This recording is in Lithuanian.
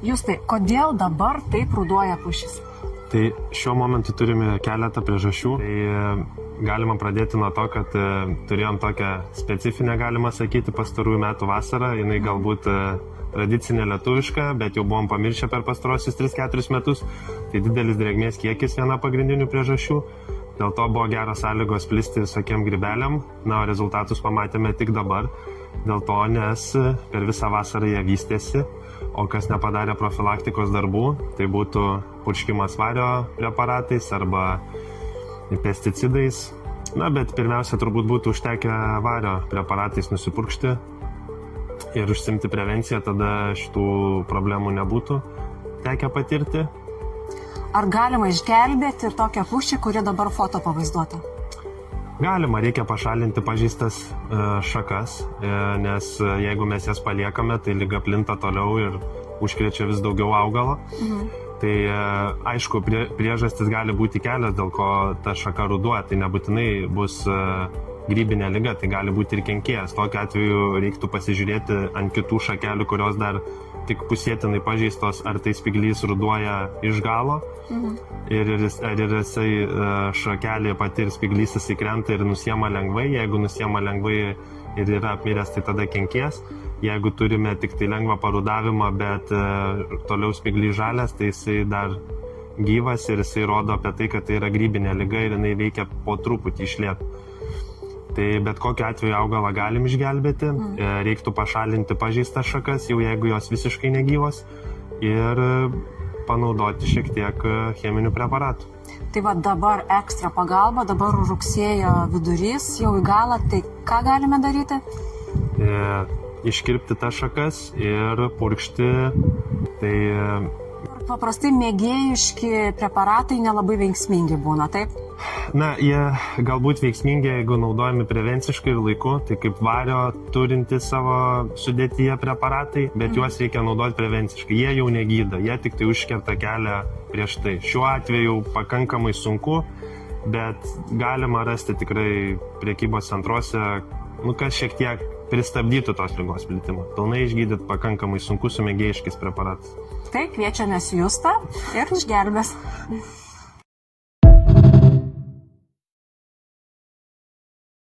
Justai, kodėl dabar taip ruduoja pušis? Tai šiuo momentu turime keletą priežasčių. Tai galima pradėti nuo to, kad turėjom tokią specifinę, galima sakyti, pastarųjų metų vasarą. Jinai galbūt tradicinė lietuviška, bet jau buvom pamiršę per pastarosius 3-4 metus. Tai didelis drėgmės kiekis viena pagrindinių priežasčių. Dėl to buvo geros sąlygos plisti visokiem grybeliam. Na, o rezultatus pamatėme tik dabar. Dėl to, nes per visą vasarą jie vystėsi, o kas nepadarė profilaktikos darbų, tai būtų purškimas vario preparatais arba pesticidais. Na, bet pirmiausia, turbūt būtų užtekę vario preparatais nusipurkšti ir užsimti prevenciją, tada šitų problemų nebūtų tekę patirti. Ar galima išgelbėti tokią pušį, kuri dabar foto pavaizduota? Galima, reikia pašalinti pažeistas šakas, nes jeigu mes jas paliekame, tai liga plinta toliau ir užkrečia vis daugiau augalo. Tai aišku, priežastis gali būti kelios, dėl ko ta šaka ruduoja. Tai nebūtinai bus grybinė liga, tai gali būti ir kenkėjas. Tokiu atveju reiktų pasižiūrėti ant kitų šakelių, kurios dar tik pusėtinai pažeistos, ar tai spyglys ruduoja iš galo. Ir ar jisai šakelė pati ir spyglys įsikrenta ir nusiema lengvai. Jeigu nusiema lengvai ir yra apmiręs, tai tada kenkės. Jeigu turime tik tai lengvą parudavimą, bet toliau spyglys žalias, tai jisai dar gyvas ir jisai rodo apie tai, kad tai yra grybinė liga ir jinai veikia po truputį iš lėto. Tai bet kokiu atveju augalą galim išgelbėti, reiktų pašalinti pažeistas šakas, jau jeigu jos visiškai negyvos, ir panaudoti šiek tiek cheminių preparatų. Tai va dabar ekstra pagalba, dabar rugsėjo vidurys, jau į galą, tai ką galime daryti? Iškirpti tas šakas ir purkšti. Tai paprastai mėgėjiški preparatai nelabai veiksmingi būna, taip? Na, jie galbūt veiksmingi, jeigu naudojami prevenciškai ir laiku, tai kaip vario turinti savo sudėtyje preparatai, bet juos reikia naudoti prevenciškai. Jie jau negydo, jie tik tai užkerta kelią prieš tai. Šiuo atveju pakankamai sunku, bet galima rasti tikrai prekybos centruose, kas šiek tiek pristabdytų tos ligos plitimą. Pilnai išgydyti pakankamai sunku su mėgėjiškais preparatais. Tai kviečiamės Justą ir išgelbės.